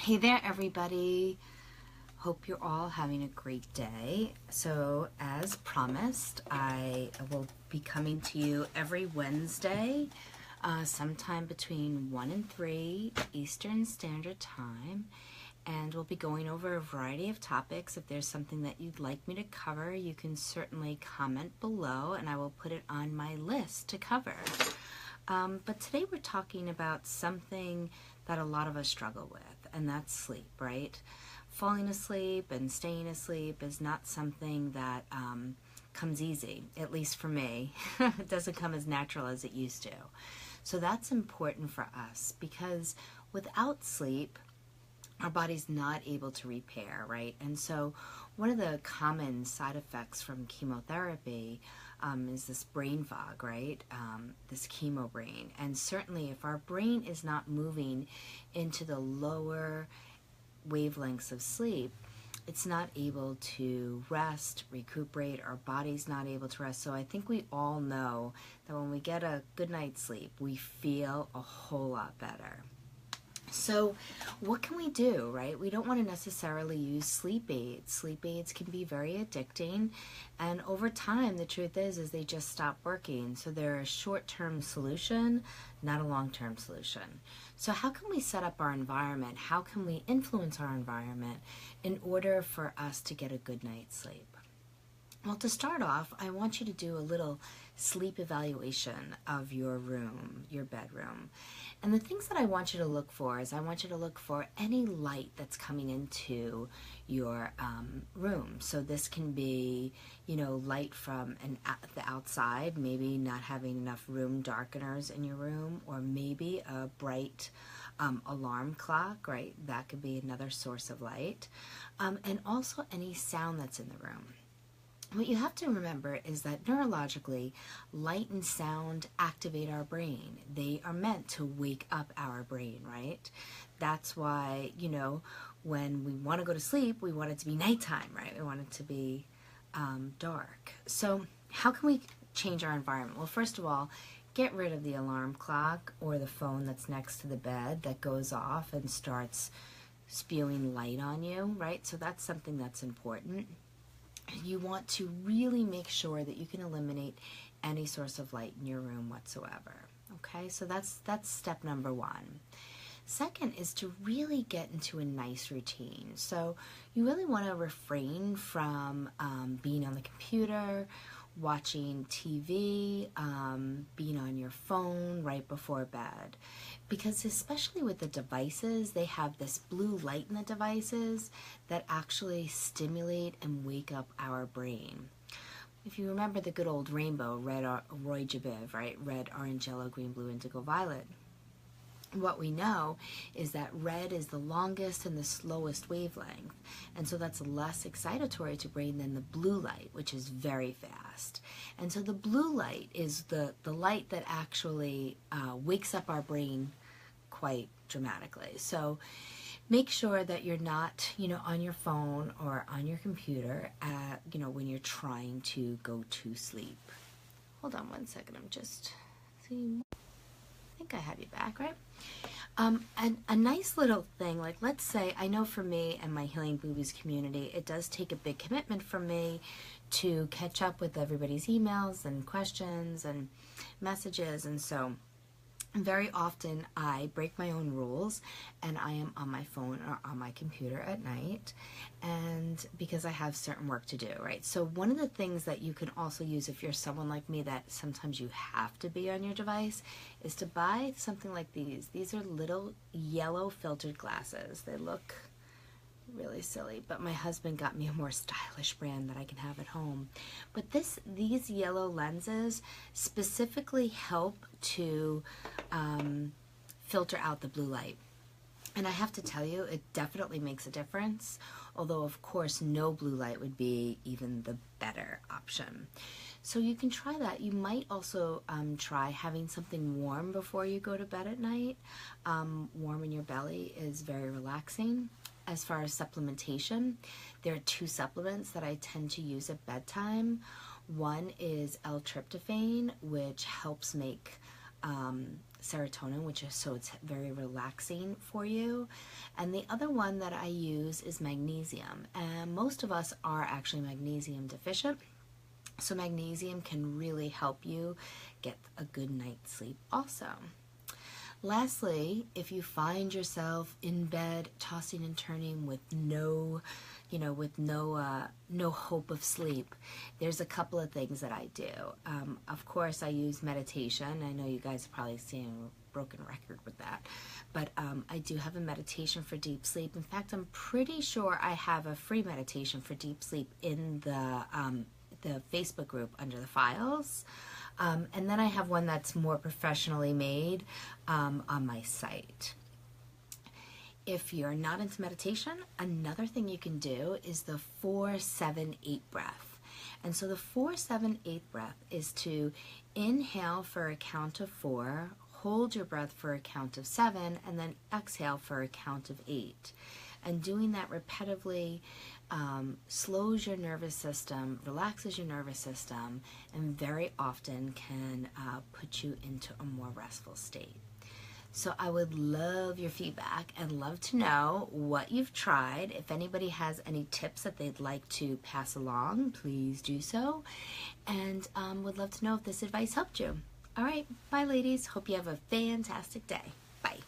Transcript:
Hey there, everybody. Hope you're all having a great day. So, as promised, I will be coming to you every Wednesday, sometime between 1 and 3 Eastern Standard Time. And we'll be going over a variety of topics. If there's something that you'd like me to cover, you can certainly comment below, and I will put it on my list to cover. But today we're talking about something that a lot of us struggle with, and that's sleep, right? Falling asleep and staying asleep is not something that comes easy, at least for me. It doesn't come as natural as it used to. So that's important for us because without sleep, our body's not able to repair, right? And so one of the common side effects from chemotherapy is this brain fog, right? This chemo brain. And certainly if our brain is not moving into the lower wavelengths of sleep, it's not able to rest, recuperate, our body's not able to rest. So I think we all know that when we get a good night's sleep, we feel a whole lot better. So what can we do, right? We don't want to necessarily use sleep aids. Sleep aids can be very addicting, and over time, the truth is they just stop working. So they're a short-term solution, not a long-term solution. So how can we set up our environment? How can we influence our environment in order for us to get a good night's sleep? Well, to start off, I want you to do a little sleep evaluation of your room, your bedroom. And the things that I want you to look for is I want you to look for any light that's coming into your room. So this can be, light from the outside, maybe not having enough room darkeners in your room, or maybe a bright alarm clock, right? That could be another source of light. And also any sound that's in the room. What you have to remember is that neurologically, light and sound activate our brain. They are meant to wake up our brain, right? That's why, when we want to go to sleep, we want it to be nighttime, right? We want it to be dark. So how can we change our environment? Well, first of all, get rid of the alarm clock or the phone that's next to the bed that goes off and starts spewing light on you, right? So that's something that's important. You want to really make sure that you can eliminate any source of light in your room whatsoever. Okay, so that's step number one. Second is to really get into a nice routine. So you really want to refrain from being on the computer, watching TV, being on your phone right before bed. Because especially with the devices, they have this blue light in the devices that actually stimulate and wake up our brain. If you remember the good old rainbow, red, Roy G. Biv, right? Red, orange, yellow, green, blue, indigo, violet. What we know is that red is the longest and the slowest wavelength, and so that's less excitatory to brain than the blue light, which is very fast. And so the blue light is the light that actually wakes up our brain quite dramatically. So make sure that you're not, on your phone or on your computer, when you're trying to go to sleep. Hold on one second, I'm just seeing. I think I have you back, right? And a nice little thing, like let's say, I know for me and my Healing Boobies community, it does take a big commitment from me to catch up with everybody's emails and questions and messages, and so very often I break my own rules and I am on my phone or on my computer at night, and because I have certain work to do, right? So one of the things that you can also use if you're someone like me that sometimes you have to be on your device is to buy something like these. These are little yellow filtered glasses. They look really silly, but my husband got me a more stylish brand that I can have at home. But these yellow lenses specifically help to filter out the blue light. And I have to tell you, it definitely makes a difference, although of course no blue light would be even the better option. So you can try that. You might also try having something warm before you go to bed at night. Warm in your belly is very relaxing. As far as supplementation, there are two supplements that I tend to use at bedtime. One is L-tryptophan, which helps make serotonin, which is so it's very relaxing for you. And the other one that I use is magnesium. And most of us are actually magnesium deficient. So magnesium can really help you get a good night's sleep also. Lastly, if you find yourself in bed tossing and turning with no hope of sleep, there's a couple of things that I do. Of course, I use meditation. I know you guys are probably seeing a broken record with that, but I do have a meditation for deep sleep. In fact, I'm pretty sure I have a free meditation for deep sleep in the Facebook group under the files. And then I have one that's more professionally made on my site. If you're not into meditation, another thing you can do is the 4-7-8 breath. And so the 4-7-8 breath is to inhale for a count of 4, hold your breath for a count of 7, and then exhale for a count of 8. And doing that repetitively slows your nervous system, relaxes your nervous system, and very often can put you into a more restful state. So I would love your feedback and love to know what you've tried. If anybody has any tips that they'd like to pass along, please do so. And would love to know if this advice helped you. All right, bye ladies. Hope you have a fantastic day. Bye.